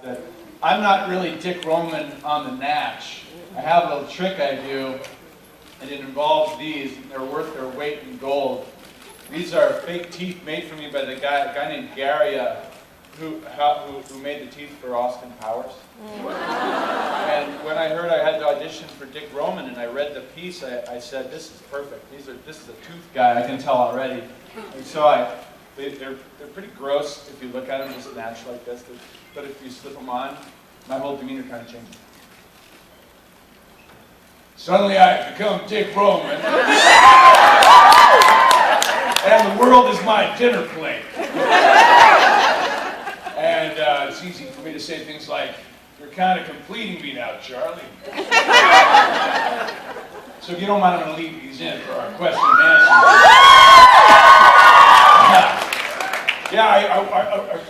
that I'm not really Dick Roman on the natch. I have a little trick I do, and it involves these, and they're worth their weight in gold. These are fake teeth made for me by a guy named Gary, who made the teeth for Austin Powers. And when I heard I had to audition for Dick Roman and I read the piece, I said, this is perfect. This is a tooth guy, I can tell already. And so they're pretty gross if you look at them just natural like this. But if you slip them on, my whole demeanor kind of changes. Suddenly I become Dick Roman. And the world is my dinner plate. And it's easy for me to say things like, you're kind of completing me now, Charlie. So if you don't mind, I'm going to leave these in for our question and answer.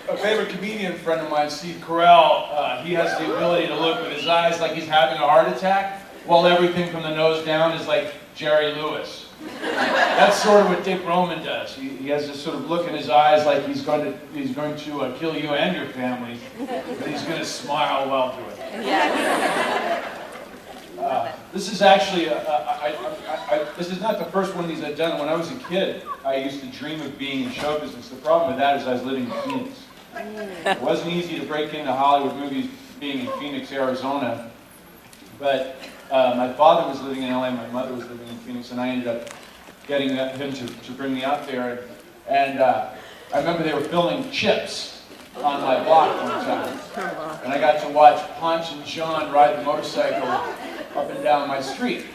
A favorite comedian friend of mine, Steve Carell, he has the ability to look with his eyes like he's having a heart attack, while everything from the nose down is like Jerry Lewis. That's sort of what Dick Roman does. He has this sort of look in his eyes like he's going to kill you and your family, but he's going to smile while doing it. This is actually this is not the first one of these I've done. When I was a kid, I used to dream of being in show business. The problem with that is I was living in Phoenix. It wasn't easy to break into Hollywood movies being in Phoenix, Arizona, but my father was living in LA, my mother was living in Phoenix, and I ended up getting him to bring me out there. And I remember they were filming Chips on my block one time. And I got to watch Ponch and John ride the motorcycle up and down my street.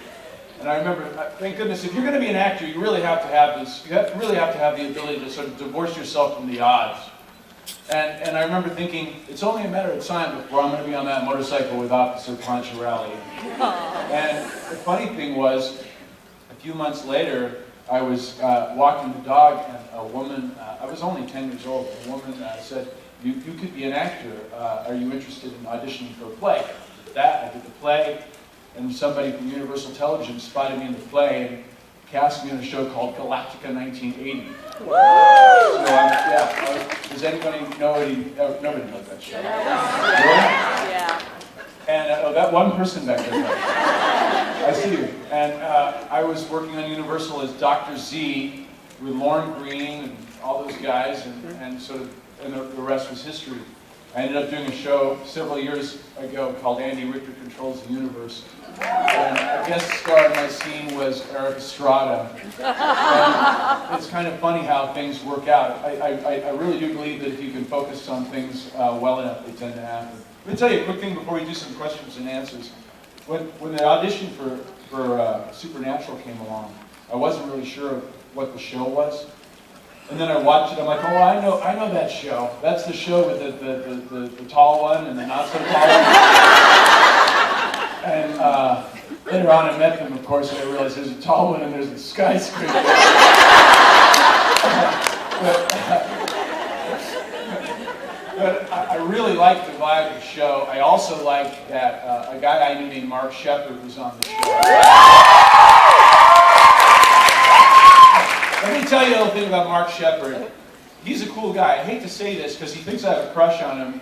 And I remember, thank goodness, if you're going to be an actor, you really have to have this, really have to have the ability to sort of divorce yourself from the odds. And I remember thinking, it's only a matter of time before I'm going to be on that motorcycle with Officer Poncharelli. And the funny thing was, a few months later, I was walking the dog, and a woman, I was only 10 years old, a woman said, you could be an actor. Are you interested in auditioning for a play? I did that, I did the play, and somebody from Universal Television spotted me in the play and cast me in a show called Galactica 1980. So does anybody know it? Nobody knows that show. Really? Yeah. And that one person back there. I see you. And I was working on Universal as Dr. Z with Lauren Green and all those guys, and the rest was history. I ended up doing a show several years ago called Andy Richter Controls the Universe. And a guest star in my scene was Eric Estrada. And it's kind of funny how things work out. I really do believe that if you can focus on things well enough, they tend to happen. Let me tell you a quick thing before we do some questions and answers. When the audition for Supernatural came along, I wasn't really sure what the show was. And then I watched it, I'm like, oh, I know that show. That's the show with the tall one and the not so tall one. And later on I met them, of course, and I realized there's a tall one and there's a skyscraper. But I really liked the vibe of the show. I also liked that a guy I knew named Mark Shepard was on the show. Let me tell you a little thing about Mark Shepard. He's a cool guy. I hate to say this because he thinks I have a crush on him.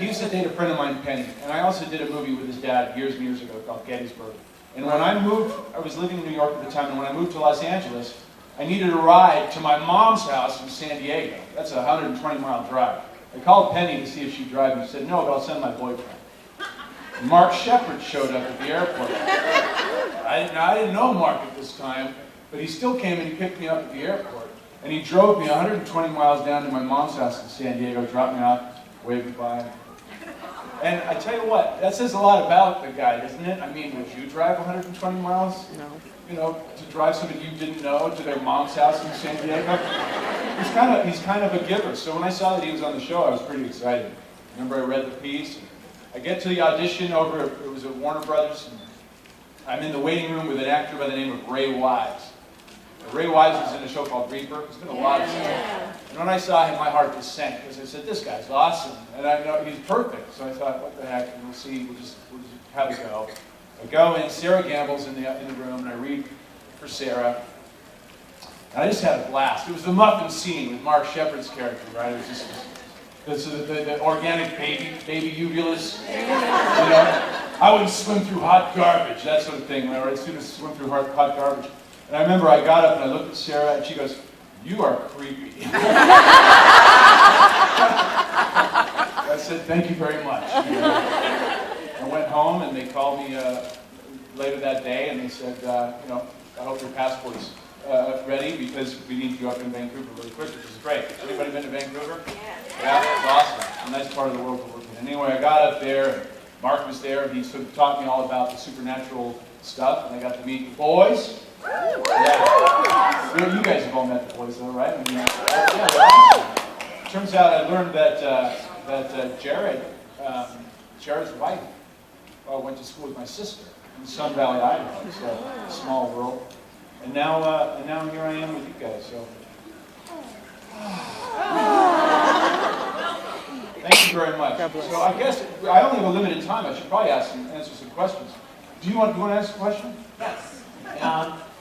He used to date a friend of mine, Penny. And I also did a movie with his dad years and years ago called Gettysburg. And when I moved, I was living in New York at the time, and when I moved to Los Angeles, I needed a ride to my mom's house in San Diego. That's a 120-mile drive. I called Penny to see if she'd drive me. She said, no, but I'll send my boyfriend. Mark Shepard showed up at the airport. I didn't know Mark at this time, but he still came and he picked me up at the airport. And he drove me 120 miles down to my mom's house in San Diego, dropped me off, waved goodbye. And I tell you what, that says a lot about the guy, doesn't it? I mean, would you drive 120 miles? No. You know, to drive somebody you didn't know to their mom's house in San Diego? He's kind of a giver. So when I saw that he was on the show, I was pretty excited. Remember, I read the piece. And I get to the audition it was at Warner Brothers. And I'm in the waiting room with an actor by the name of Ray Wise. Ray Wise was in a show called Reaper. There's been a lot of stuff. And when I saw him, my heart just sank because I said, this guy's awesome. And I know he's perfect. So I thought, what the heck? And we'll see. We'll just have a go. I go in, Sarah Gamble's in the room, and I read for Sarah. And I just had a blast. It was the muffin scene with Mark Shepard's character, right? It was just the organic baby uvulas. You know, I wouldn't swim through hot garbage, that sort of thing. When I would swim through hot garbage. And I remember I got up and I looked at Sarah and she goes, "You are creepy." I said, "Thank you very much." I went home and they called me later that day and they said, you know, "I hope your passport's ready because we need you up in Vancouver really quick," which is great. Anybody been to Vancouver? Yeah, it's awesome. It's a nice part of the world to work in. Anyway, I got up there and Mark was there and he sort of taught me all about the supernatural stuff and I got to meet the boys. Yeah. You guys have all met the boys though, right? I mean, yeah, they're awesome. Turns out I learned that Jared's wife went to school with my sister in Sun Valley, Idaho. It's a small world. And now here I am with you guys. So, thank you very much. So I guess I only have a limited time. I should probably answer some questions. Do you want to ask a question? Yes.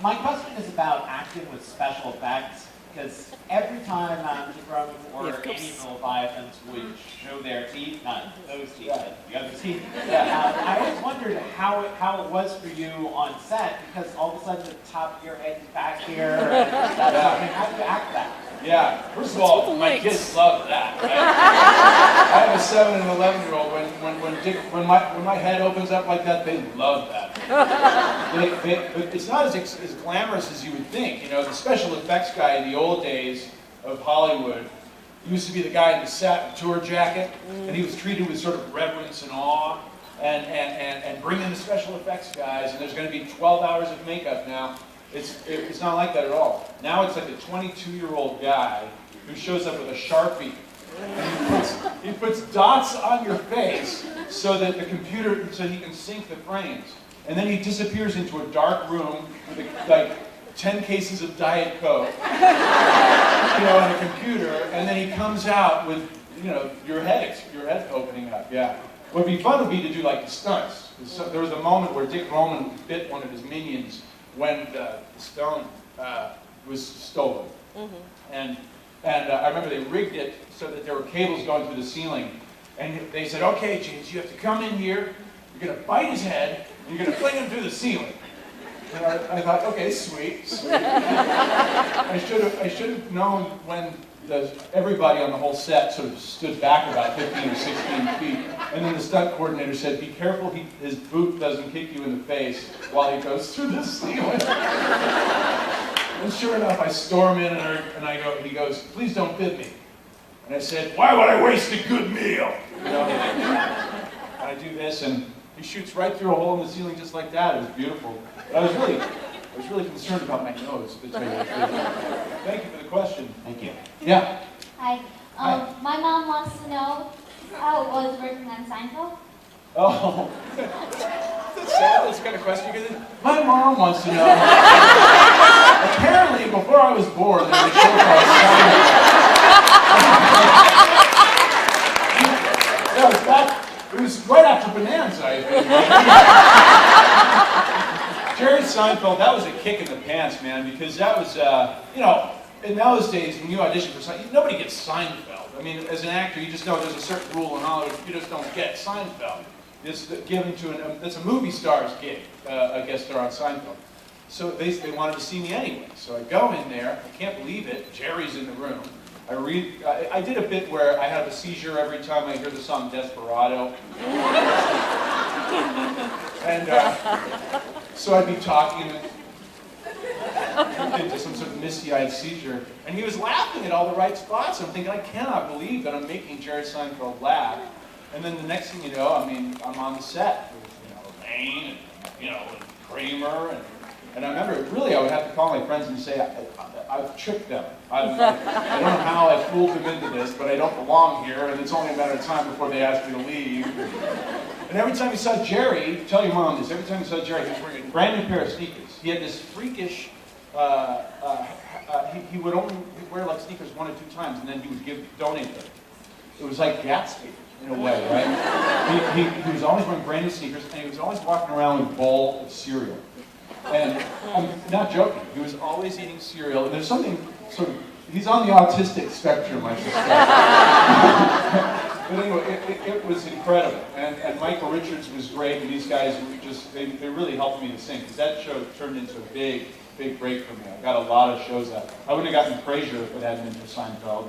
My question is about acting with special effects, because every time the Roman or any of the Leviathans would show their teeth, not those teeth, but the other teeth, I always wondered how it was for you on set, because all of a sudden the top of your head is back here, and how do you act that? Yeah, first of all, my kids love that. Right? I have a 7 and 11-year-old. When my head opens up like that, they love that. But it's not as glamorous as you would think. You know, the special effects guy in the old days of Hollywood used to be the guy in the satin tour jacket, and he was treated with sort of reverence and awe. And bring in the special effects guys, and there's going to be 12 hours of makeup now. It's not like that at all. Now it's like a 22-year-old guy who shows up with a Sharpie. And he puts dots on your face so that so he can sync the frames. And then he disappears into a dark room with like 10 cases of Diet Coke, you know, on a computer, and then he comes out with, you know, your head opening up. Yeah. What would be fun would be to do like the stunts. So there was a moment where Dick Roman bit one of his minions when the stone was stolen. And I remember they rigged it so that there were cables going through the ceiling. And they said, "Okay, James, you have to come in here, you're going to bite his head, and you're going to fling him through the ceiling." And I thought, okay, sweet. I should have known when everybody on the whole set sort of stood back about 15 or 16 feet. And then the stunt coordinator said, "Be careful his boot doesn't kick you in the face while he goes through the ceiling." And sure enough, I storm in and he goes, "Please don't bid me." And I said, "Why would I waste a good meal?" You know? And I do this and he shoots right through a hole in the ceiling just like that. It was beautiful. But I was really concerned about my nose. Thank you for the question. Thank you. Yeah. Hi. My mom wants to know how it was working on Seinfeld. Oh, that's sad. That's the kind of question you get. My mom wants to know. Apparently, before I was born, there was a show called Seinfeld. It was right after Bonanza, I think. Jerry Seinfeld, that was a kick in the pants, man, because that was, you know, in those days, when you audition for Seinfeld, nobody gets Seinfeld. I mean, as an actor, you just know there's a certain rule in Hollywood, you just don't get Seinfeld. It's given to that's a movie star's gig, a guest star on Seinfeld. So they wanted to see me anyway. So I go in there, I can't believe it, Jerry's in the room. I did a bit where I have a seizure every time I hear the song Desperado. And so I'd be talking into some sort of misty-eyed seizure. And he was laughing at all the right spots. I'm thinking, I cannot believe that I'm making Jerry Seinfeld laugh. And then the next thing you know, I mean, I'm on the set with, you know, Lane and, you know, and Kramer. And I remember, really, I would have to call my friends and say, I've tricked them. I don't know how I fooled them into this, but I don't belong here, and it's only a matter of time before they ask me to leave. And every time you saw Jerry, tell your mom this, every time you saw Jerry, he was wearing a brand new pair of sneakers. He had this freakish, he would only wear like sneakers 1 or 2 times, and then he would donate them. It was like Gatsby, in a way, right? He was always wearing brand new sneakers, and he was always walking around with a bowl of cereal. And I'm not joking, he was always eating cereal, and there's something sort of He's on the autistic spectrum, I suspect. But anyway, it was incredible. And Michael Richards was great, and these guys were just, they really helped me to sing, because that show turned into a big break for me. I got a lot of shows out. I wouldn't have gotten Frasier if it hadn't been for Seinfeld.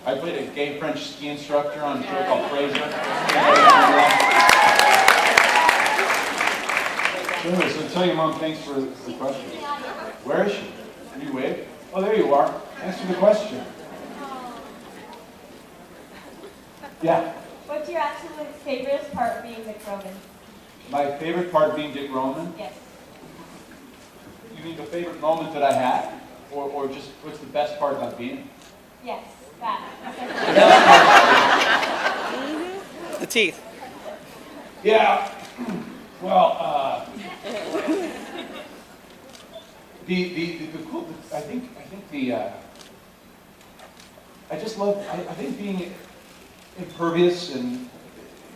I played a gay French ski instructor on a show called Frasier. So tell your mom thanks for the question. Where is she? Can you wave? Oh, there you are. Thanks for the question. Yeah. What's your absolute favorite part of being Dick Roman? My favorite part of being Dick Roman? Yes. You mean the favorite moment that I had? Or just what's the best part about being? Yes, that. The teeth. Yeah. Well, the cool. I think I just love. I think being impervious and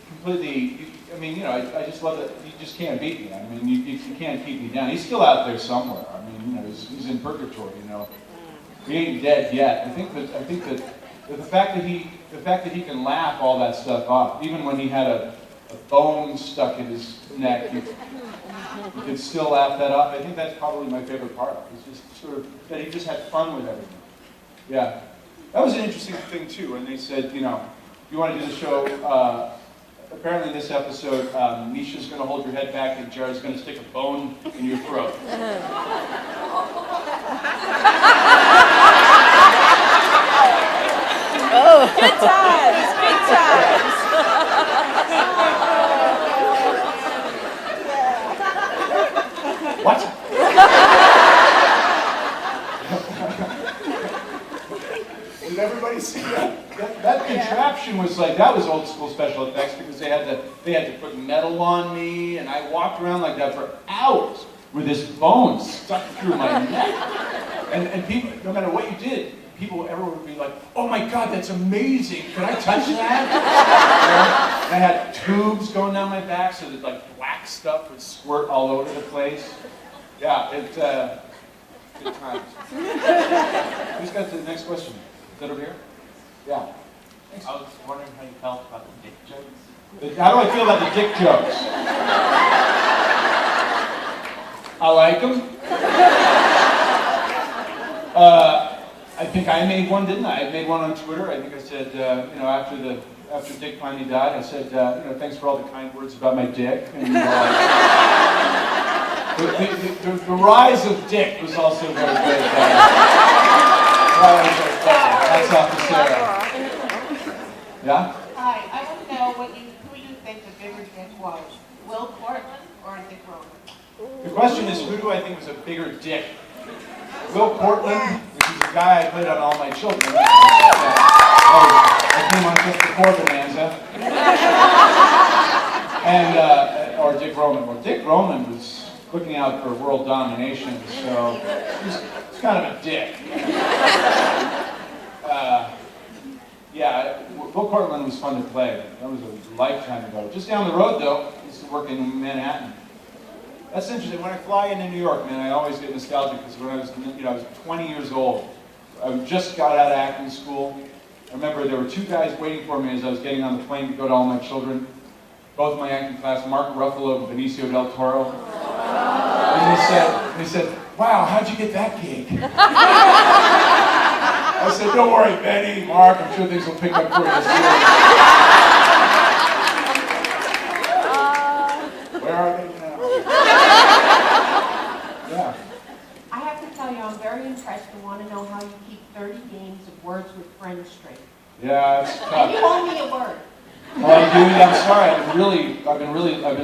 completely. I mean, you know, I just love that you just can't beat me. I mean, you can't keep me down. He's still out there somewhere. I mean, you know, he's in purgatory. You know, he ain't dead yet. I think that the fact that he can laugh all that stuff off, even when he had a bone stuck in his neck, he could still laugh that off. I think that's probably my favorite part. It's just sort of that he just had fun with everything. Yeah, that was an interesting thing too. When they said, you know, you want to do the show. Apparently in this episode, Misha's going to hold your head back and Jared's going to stick a bone in your throat. Oh, good times, good times. What? Did everybody see that? That contraption was like, that was old school special effects, because they had to put metal on me, and I walked around like that for hours with this bone stuck through my neck. And people, no matter what you did, people everyone would be like, "Oh my God, that's amazing! Can I touch that?" I had tubes going down my back, so that like black stuff would squirt all over the place. Yeah, good times. Who's got the next question? Is that over here? Yeah. Thanks. I was wondering how you felt about the dick jokes. How do I feel about the dick jokes? I like them. I think I made one, didn't I? I made one on Twitter. I think I said, you know, after Dick finally died, I said, you know, thanks for all the kind words about my dick. And, the rise of Dick was also very good. That's off to Sarah. Yeah? Hi, I want to know who you think the bigger dick was, Will Portman or Dick Roman? The question is, who do I think was a bigger dick? Will Portman, which is a guy I played on All My Children. I came on just before Bonanza. And, or Dick Roman. Well, Dick Roman was looking out for world domination, so he's kind of a dick. Yeah, Will Portman was fun to play. That was a lifetime ago. Just down the road, though, I used to work in Manhattan. That's interesting. When I fly into New York, man, I always get nostalgic because when I was 20 years old. I just got out of acting school. I remember there were two guys waiting for me as I was getting on the plane to go to All My Children. Both my acting class, Mark Ruffalo and Benicio del Toro. And they said, "Wow, how'd you get that gig?" I said, "Don't worry, Benny, Mark, I'm sure things will pick up for you soon." Where are they now? Yeah. I have to tell you, I'm very impressed and want to know how you keep 30 games of Words with Friends straight. Yeah, it's And tough. you owe me a word. Well, dude, I'm sorry. I've been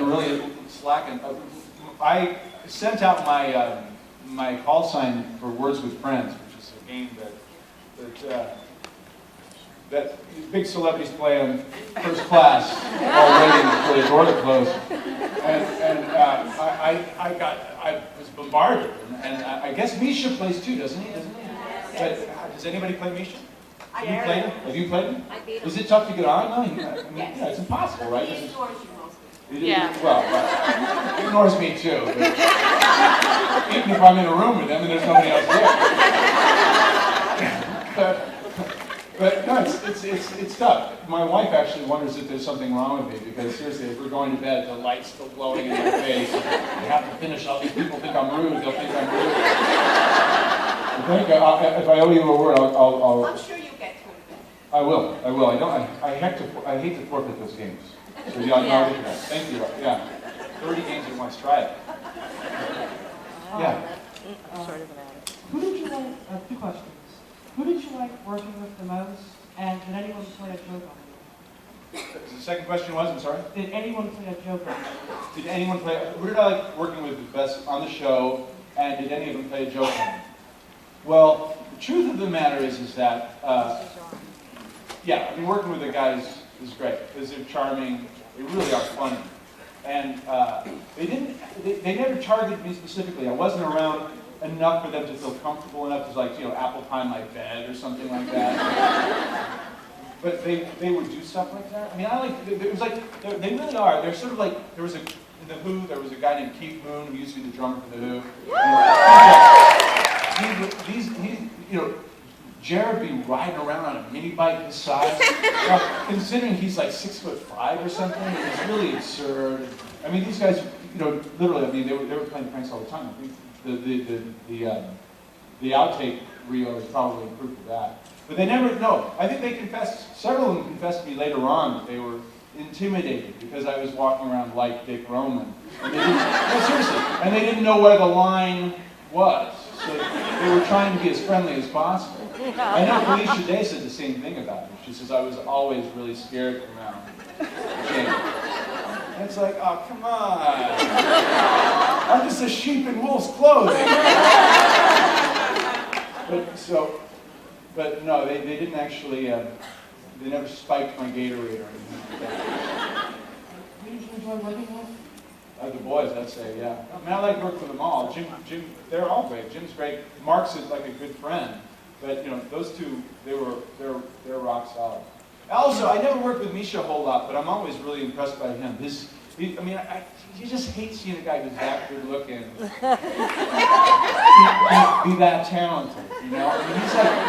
really slacking. I sent out my my call sign for Words with Friends, which is a game that big celebrities play on first class while waiting for the door to close. And I was bombarded. And I guess Misha plays too, doesn't he? But does anybody play Misha? Have you played him? Have you played him? I beat him. Is it tough to get on? No, I mean, Yes. yeah, it's impossible, right? He ignores you mostly. Yeah. Well, he ignores me too. But even if I'm in a room with him and there's nobody else there. But But no, it's tough. My wife actually wonders if there's something wrong with me, because seriously, if we're going to bed, the light's still glowing in my face. You have to finish. All these people think I'm rude. They'll think I'm rude. If I owe you a word, I'll. I'm sure you'll get to it. I will. I hate to forfeit those games. So yeah, no, I'll get to that. Thank you. Yeah, 30 games at once. Try it. Yeah. Who did you like? 2 questions. Who did you like working with the most, and did anyone play a joke on you? The second question was, I'm sorry? Did anyone play a joke on you? Did anyone play, who did I like working with the best on the show, and did any of them play a joke on me? Well, the truth of the matter is that, yeah, I mean, working with the guys is great, because they're charming, they really are funny. And they never targeted me specifically. I wasn't around enough for them to feel comfortable enough to, like, apple pie my bed or something like that. But they would do stuff like that. I mean, it was like, they really are. They're sort of like, in The Who, there was a guy named Keith Moon who used to be the drummer for The Who. Jared be riding around on a mini bike this size. Considering he's like 6'5" or something, it's really absurd. I mean, these guys, literally, I mean, they were playing pranks all the time. I think the outtake reel is probably proof of that. But they never, no, I think they confessed, several of them confessed to me later on that they were intimidated because I was walking around like Dick Roman. And they didn't, no, seriously, and they didn't know where the line was. So they were trying to be as friendly as possible. I know Felicia Day said the same thing about me. She says I was always really scared around James. And it's like, oh, come on. I'm just a sheep in wolf's clothing. But no, they didn't actually, they never spiked my Gatorade or anything like that. Who did you enjoy working with? The boys, I'd say, yeah. I mean, I like working with them all. Jim, they're all great. Jim's great. Mark's is like a good friend. But, those two, they're rock solid. Also, I never worked with Misha a whole lot, but I'm always really impressed by him. You just hate seeing a guy who's that good looking. be that talented, I mean,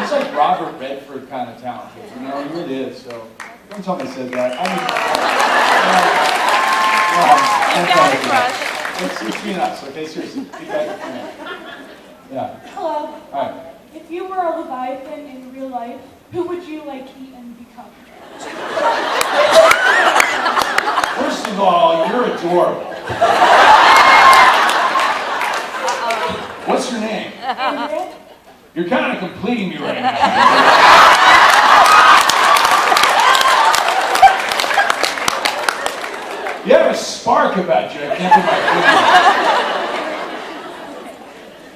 he's like Robert Redford kind of talented, he really is. So don't tell me I said that. You got a crush. It's between us, okay? Seriously, keep that between us. Yeah. Hello. Hi. If you were a Leviathan in real life, who would you eat and become? First of all, you're adorable. What's your name? Andrea? You're kind of completing me right now. You have a spark about you. I can't put my finger on it.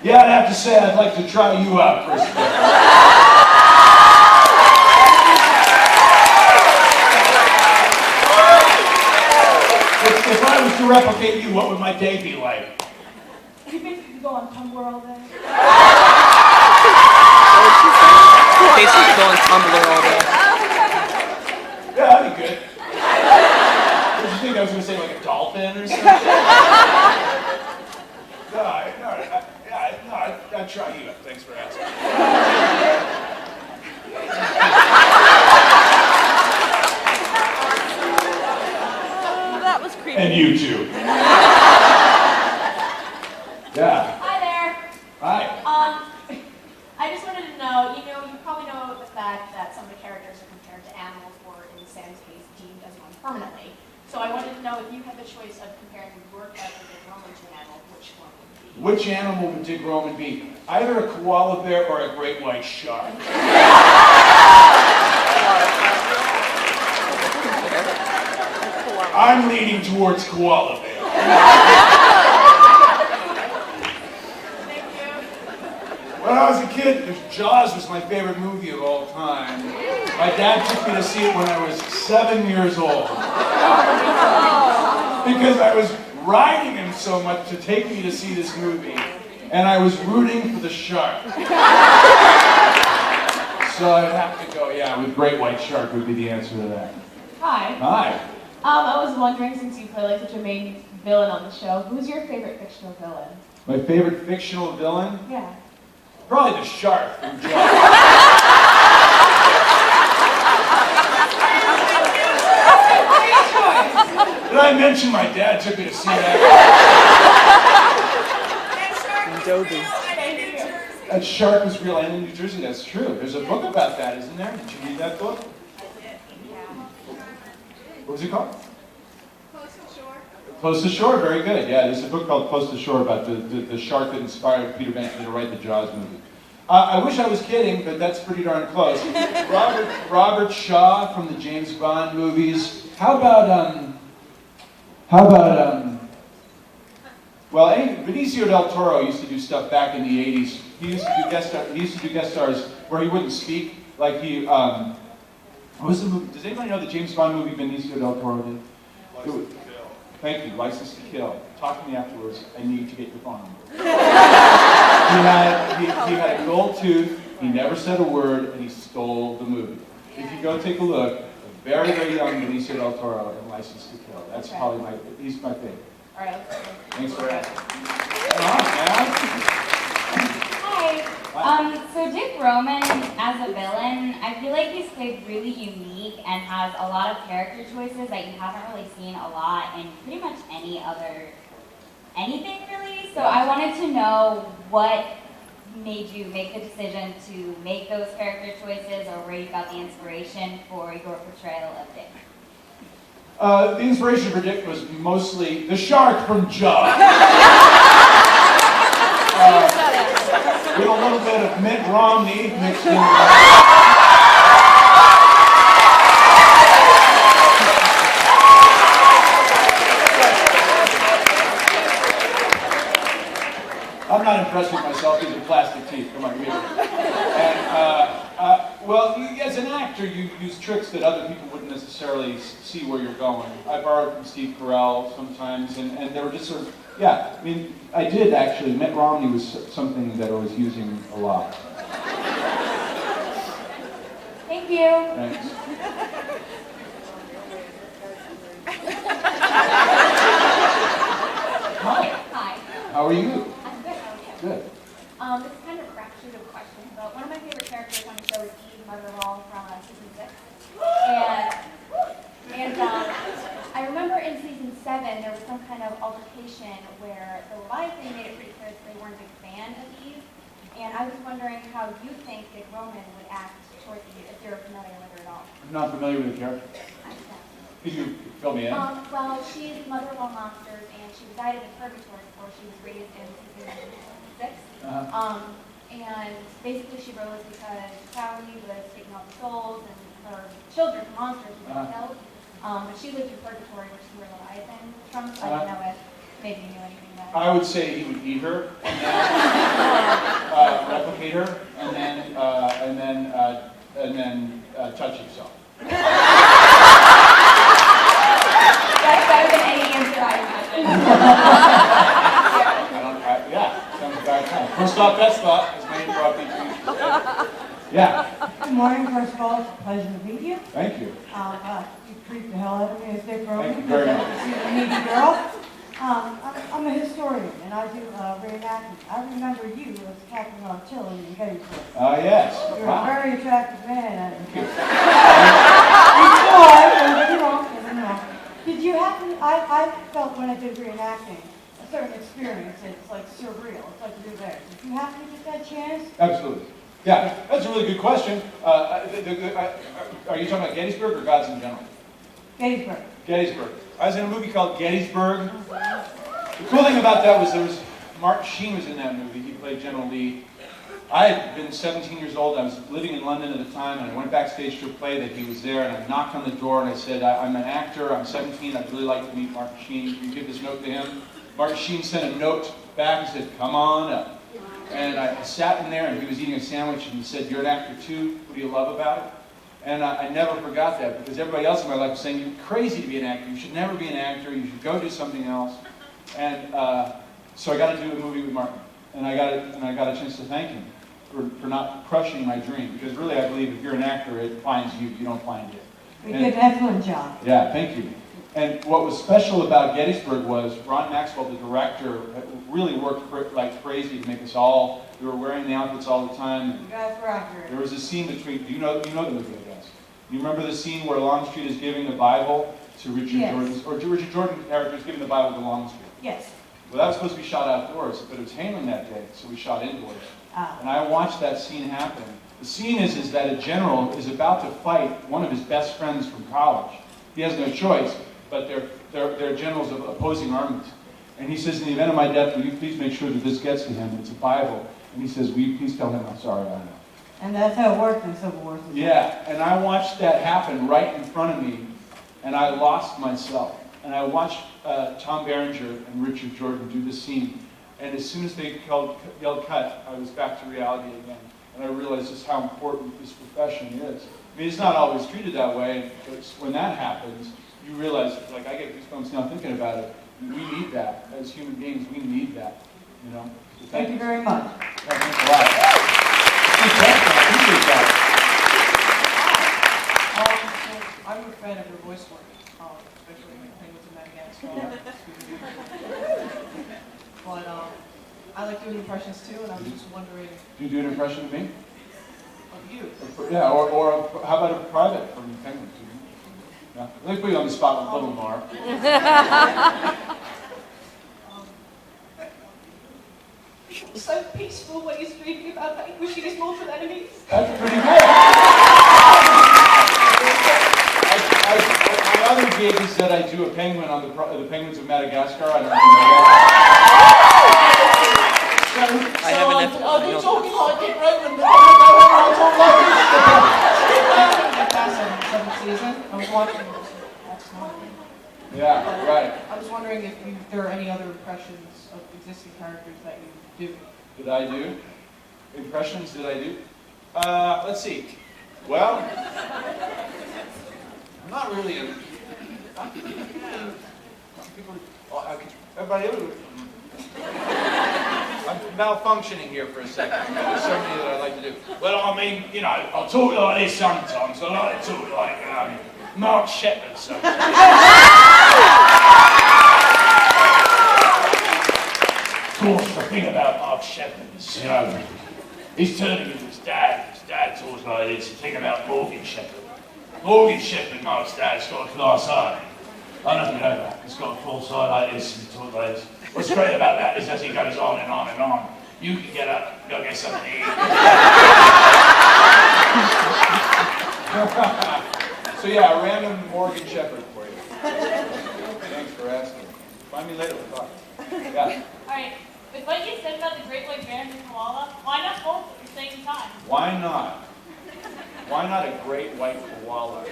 Yeah, I'd have to say I'd like to try you out first. If I was to replicate you, what would my day be like? You basically go on Tumblr all day. Basically go on Tumblr all day. Yeah, that'd be good. What did you think I was going to say, like a dolphin or something? I'd try you out. Thanks for asking. That was creepy. And you too. Yeah. Hi there. Hi. I just wanted to know, you probably know the fact that some of the characters are compared to animals or, in Sam's case, deemed as one permanently. So I wanted to know if you had the choice of comparing your character Dick Roman to an animal, which one would it be? Which animal would Dick Roman be? Either a koala bear or a great white shark. I'm leaning towards koala bear. Thank you. When I was a kid, Jaws was my favorite movie of all time. My dad took me to see it when I was 7 years old. Because I was riding him so much to take me to see this movie. And I was rooting for the shark. So I'd have to go, with great white shark would be the answer to that. Hi. Hi. I was wondering, since you play such a main villain on the show, who's your favorite fictional villain? My favorite fictional villain? Yeah. Probably the shark from Jaws. Did I mention my dad took me to see that? Adobe. That shark was real and in New Jersey, that's true. There's a book about that, isn't there? Did you read that book? What was it called? Close to Shore, very good. Yeah, there's a book called Close to Shore about the shark that inspired Peter Bentley to write the Jaws movie. I wish I was kidding, but that's pretty darn close. Robert Shaw from the James Bond movies. How about well, Benicio del Toro used to do stuff back in the 80s. He used to do guest stars where he wouldn't speak. Like he, what was the movie? Does anybody know the James Bond movie Benicio del Toro did? License to Kill. Thank you, License to Kill. Talk to me afterwards. I need to get your phone number. He had a gold tooth. He never said a word, and he stole the movie. If you go take a look, a very, very young Benicio del Toro in License to Kill. That's probably he's my favorite. All right. Thanks for that. Hi. So Dick Roman as a villain, I feel like he's played really unique and has a lot of character choices that you haven't really seen a lot in pretty much anything really. So I wanted to know what made you make the decision to make those character choices, or where you got the inspiration for your portrayal of Dick. The inspiration for Dick was mostly the shark from Jaws. With a little bit of Mitt Romney mixed in. I'm not impressed with myself. These are plastic teeth. Come on, give me. And well, as an actor, you use tricks that other people wouldn't necessarily see where you're going. I borrowed from Steve Carell sometimes, and they were just sort of, yeah, I mean, I did actually. Mitt Romney was something that I was using a lot. Thank you. Thanks. Hi. Hi. How are you? I'm good. How are you? Good. This is kind of a crapshoot of a question, but one of my favorite characters on the show is Eve, mother-in-law from season 6. And I remember in season 7 there was some kind of altercation where the Leviathan made it pretty clear that they weren't a big fan of Eve. And I was wondering how you think Dick Roman would act towards Eve, if you're familiar with her at all. I'm not familiar with the character. Could you fill me in? Well, she's the mother of all monsters, and she resided in purgatory before she was raised in season 6. And basically she rose because Crowley was taking all the souls, and her children, monsters, were killed. But she lived in purgatory, which is where the Leviathan was from, so I didn't know if maybe you knew anything about it. I would say he would eat her, and then replicate her, and then touch himself. That's better than any answer I imagine. Yeah, sounds about right. First off, best thought, as my improv teacher. Yeah. Good morning, first of all, it's a pleasure to meet you. Thank you. You creeped the hell out of me as Dick Roman. Thank you very much. She's a needy girl. I'm a historian, and I do reenactment. I remember you as Captain Artillery in Gettysburg. Yes. You're Wow. a very attractive man. Thank you. Did you happen, I felt when I did reenacting, a certain experience, it's like surreal, it's like you're there. Did you happen to get that chance? Absolutely. Yeah, that's a really good question. Are you talking about Gettysburg or Gods in general? Gettysburg. Gettysburg. I was in a movie called Gettysburg. The cool thing about that was Martin Sheen was in that movie. He played General Lee. I had been 17 years old. I was living in London at the time, and I went backstage to a play that he was there, and I knocked on the door, and I said, I'm an actor, I'm 17, I'd really like to meet Martin Sheen. Can you give this note to him? Martin Sheen sent a note back and said, come on up. And I sat in there, and he was eating a sandwich, and he said, you're an actor too? What do you love about it? And I never forgot that, because everybody else in my life was saying, you're crazy to be an actor. You should never be an actor. You should go do something else. And so I got to do a movie with Martin, and I got a chance to thank him for not crushing my dream, because really I believe if you're an actor, it finds you. You don't find it. You did an excellent job. Yeah, thank you. And what was special about Gettysburg was Ron Maxwell, the director, really worked like crazy to make us all. We were wearing the outfits all the time. You guys were accurate. There was a scene between. You know the movie, I guess. You remember the scene where Longstreet is giving the Bible to Richard Yes. Jordan's, or to Richard Jordan's character is giving the Bible belongs to you. Yes. Well, that was supposed to be shot outdoors, but it was hailing that day, so we shot indoors. Ah. And I watched that scene happen. The scene is that a general is about to fight one of his best friends from college. He has no choice, but they're generals of opposing armies. And he says, in the event of my death, will you please make sure that this gets to him? It's a Bible. And he says, will you please tell him I'm sorry, I know. And that's how it worked in Civil War. Yeah, and I watched that happen right in front of me, and I lost myself. And I watched Tom Berenger and Richard Jordan do this scene, and as soon as they yelled cut, I was back to reality again. And I realized just how important this profession is. I mean, it's not always treated that way, but when that happens, you realize, like, I get goosebumps now thinking about it. We need that. As human beings, we need that, you know? So Thank you very much. Thanks a lot. I appreciate that. I'm a fan of your voice work, especially when Penguins of Madagascar. But I like doing impressions too, and I was just wondering. Do you do an impression of me? Of you? Yeah, or how about a private from Penguins? Yeah. Let me put you on the spot with little more. So peaceful when you're speaking about vanquishing his mortal enemies. That's pretty good. My other gig is that I do a penguin on the Penguins of Madagascar. I don't know if you know that. I haven't. I've been talking like Dick Redmond, but I'm going to talk like this. That's the seventh season. I was watching this. Yeah, right. I was wondering if there are any other impressions of existing characters that you do. Did I do? Impressions did I do? Let's see. Well, I'm not really a... Everybody else... I'm malfunctioning here for a second. There's so many that I'd like to do. Well, I mean, you know, I'll talk like this sometimes. I like to talk like Mark Shepard sometimes. Of course, the thing about Mark Shepard is, you know, he's turning into his dad. His dad talks like this. The thing about Morgan Shepard. Morgan Shepard, Mark's dad's got a class eye. I don't know if you know that. He's got a false eye like this and he talks like this. What's great about that is as he goes on and on and on, you can get up and go get something to eat. So yeah, a random Morgan Shepard for you. Thanks for asking. Find me later, we'll talk. Yeah. Alright, with what you said about the great white bear and the koala, why not both at the same time? Why not? Why not a great white koala?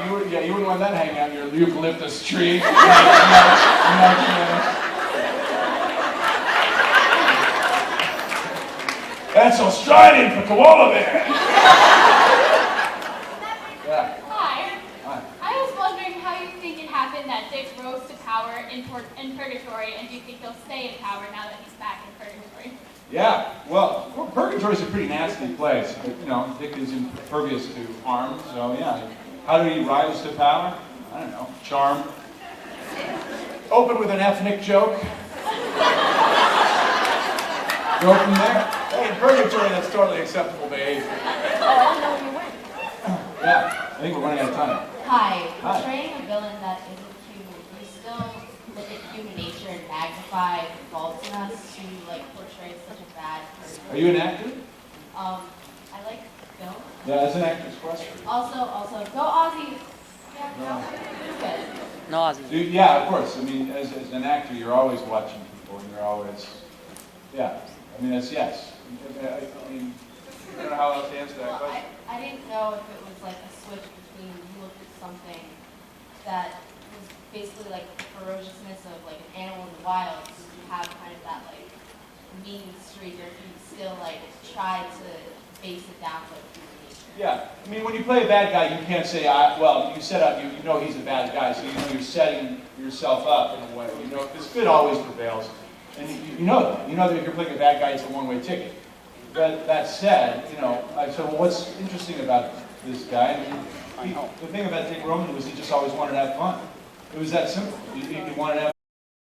You wouldn't let that hang out in your eucalyptus tree. That's Australian for koala bear. Yeah. Hi. Hi. I was wondering how you think it happened that Dick rose to power in Purgatory, and do you think he'll stay in power now that he's back in Purgatory? Yeah, well, Purgatory's a pretty nasty place. But, you know, Dick is impervious to harm, so yeah. How did he rise to power? I don't know. Charm. Open with an ethnic joke. Go from there. Hey, in Purgatory, that's totally acceptable behavior. Oh, I didn't know when you went. Yeah, I think we're running out of time. Hi. Hi. Portraying a villain that isn't human, do you still look at human nature and magnify the faults in us to like portray such a bad person? Are you an actor? I like film. Yeah, that's an actor's question. Also, go Aussies. Yeah, no, good. No, Ozzy. Dude, yeah, of course. I mean, as an actor, you're always watching people, and you're always, yeah. I mean, that's yes. I mean, I don't know how else to answer that Well, question. I didn't know if it was like a switch between you looked at something that was basically like the ferociousness of like an animal in the wild, so you have kind of that like mean streak, or if you still like try to base it down to like human nature. Yeah, I mean, when you play a bad guy, you can't say, well, you set up, you know he's a bad guy, so you know you're setting yourself up in a way. You know, because good always prevails. And you know that. You know that if you're playing a bad guy, it's a one-way ticket. But that said, you know, I said, well, what's interesting about this guy? And the thing about Dick Roman was he just always wanted to have fun. It was that simple. He wanted to have